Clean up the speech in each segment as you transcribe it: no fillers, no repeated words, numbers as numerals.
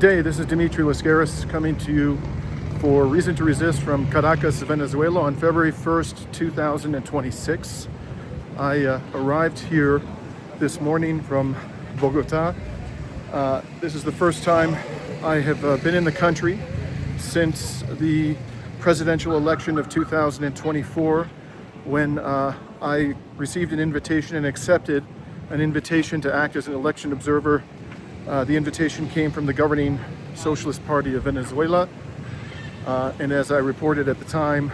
Day, this is Dimitri Lascaris coming to you for Reason to Resist from Caracas, Venezuela on February 1st, 2026. I arrived here this morning from Bogota. This is the first time I have been in the country since the presidential election of 2024, when I received an invitation and accepted an invitation to act as an election observer. The invitation came from the governing Socialist Party of Venezuela, and as I reported at the time,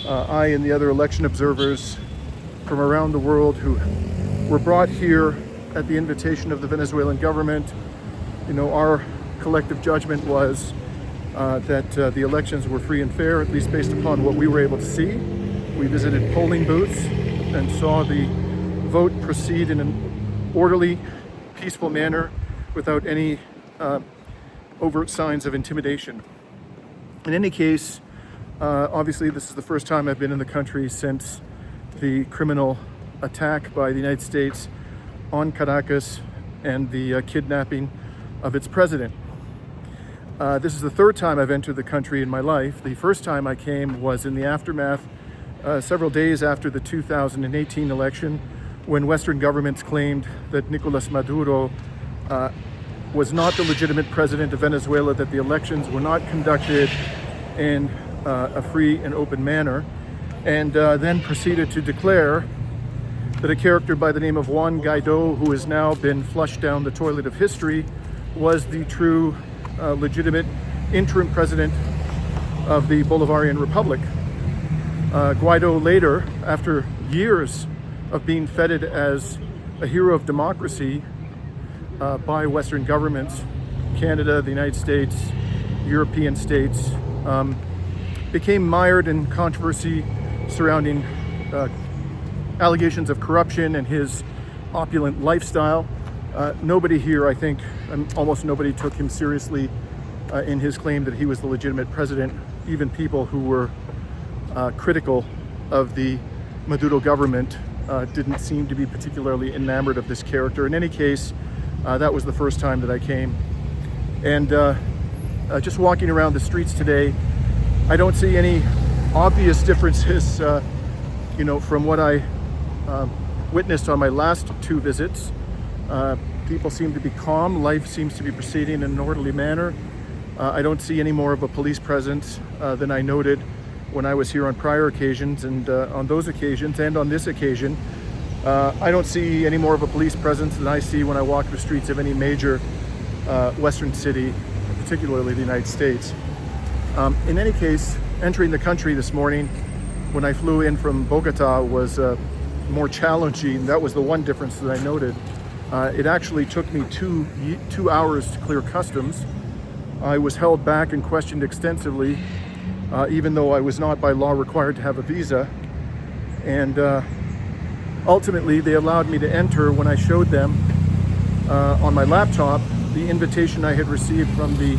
I and the other election observers from around the world who were brought here at the invitation of the Venezuelan government, our collective judgment was that the elections were free and fair, at least based upon what we were able to see. We visited polling booths and saw the vote proceed in an orderly, peaceful manner without any overt signs of intimidation. In any case, obviously this is the first time I've been in the country since the criminal attack by the United States on Caracas and the kidnapping of its president. This is the third time I've entered the country in my life. The first time I came was in the aftermath, several days after the 2018 election, when Western governments claimed that Nicolás Maduro was not the legitimate president of Venezuela, that the elections were not conducted in a free and open manner, and then proceeded to declare that a character by the name of Juan Guaidó, who has now been flushed down the toilet of history, was the true legitimate interim president of the Bolivarian Republic. Guaidó later, after years of being feted as a hero of democracy by Western governments, Canada, the United States, European states, became mired in controversy surrounding allegations of corruption and his opulent lifestyle. Nobody here, I think, almost nobody took him seriously in his claim that he was the legitimate president. Even people who were critical of the Maduro government didn't seem to be particularly enamored of this character. In any case, that was the first time that I came. And just walking around the streets today, I don't see any obvious differences, from what I witnessed on my last two visits. People seem to be calm. Life seems to be proceeding in an orderly manner. I don't see any more of a police presence than I noted when I was here on prior occasions, and on those occasions and on this occasion, I don't see any more of a police presence than I see when I walk the streets of any major Western city, particularly the United States. In any case, entering the country this morning when I flew in from Bogota was more challenging. That was the one difference that I noted. It actually took me two hours to clear customs. I was held back and questioned extensively, even though I was not by law required to have a visa. And ultimately, they allowed me to enter when I showed them on my laptop the invitation I had received from the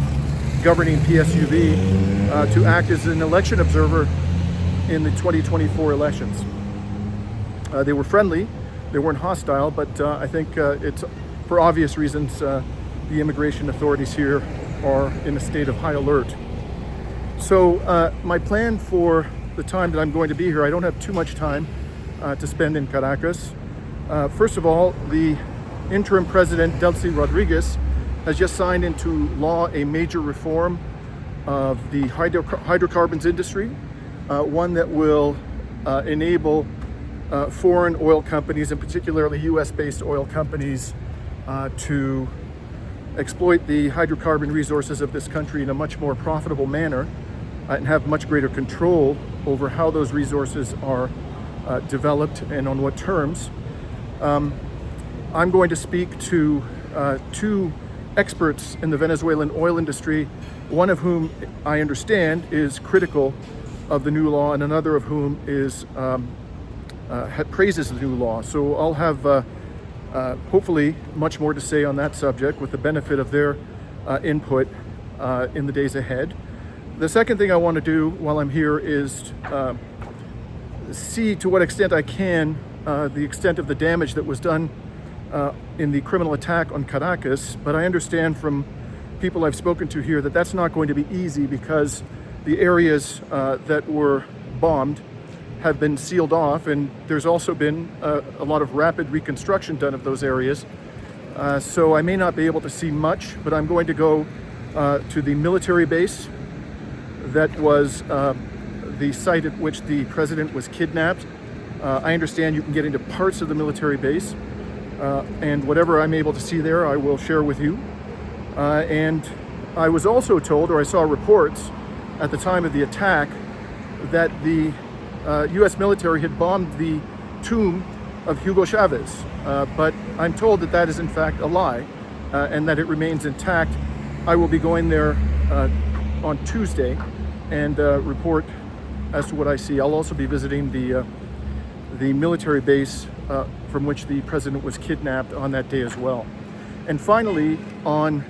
governing PSUV to act as an election observer in the 2024 elections. They were friendly, they weren't hostile, but I think it's for obvious reasons the immigration authorities here are in a state of high alert. So my plan for the time that I'm going to be here, I don't have too much time to spend in Caracas. First of all, the interim president, Delcy Rodriguez, has just signed into law a major reform of the hydrocarbons industry, one that will enable foreign oil companies, and particularly US-based oil companies, to exploit the hydrocarbon resources of this country in a much more profitable manner and have much greater control over how those resources are developed and on what terms. I'm going to speak to two experts in the Venezuelan oil industry, one of whom I understand is critical of the new law and another of whom is praises the new law. So I'll have hopefully much more to say on that subject with the benefit of their input in the days ahead. The second thing I want to do while I'm here is see to what extent I can the extent of the damage that was done in the criminal attack on Caracas, but I understand from people I've spoken to here that that's not going to be easy, because the areas that were bombed have been sealed off, and there's also been a lot of rapid reconstruction done of those areas. So I may not be able to see much, but I'm going to go to the military base that was the site at which the president was kidnapped. I understand you can get into parts of the military base, and whatever I'm able to see there, I will share with you. And I was also told, or I saw reports at the time of the attack, that the US military had bombed the tomb of Hugo Chavez. But I'm told that that is in fact a lie, and that it remains intact. I will be going there on Tuesday and report as to what I see. I'll also be visiting the military base from which the president was kidnapped on that day as well. And finally, on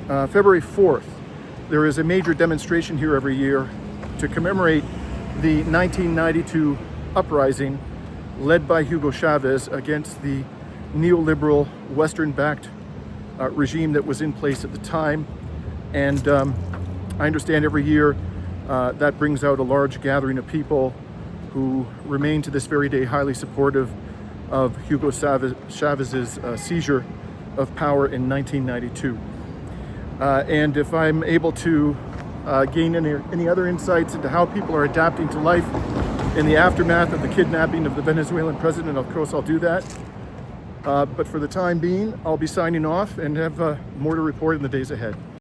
February 4th, there is a major demonstration here every year to commemorate the 1992 uprising led by Hugo Chavez against the neoliberal, Western-backed regime that was in place at the time. And I understand every year that brings out a large gathering of people who remain to this very day highly supportive of Hugo Chavez's seizure of power in 1992. And if I'm able to gain any other insights into how people are adapting to life in the aftermath of the kidnapping of the Venezuelan president, of course I'll do that. But for the time being, I'll be signing off and have more to report in the days ahead.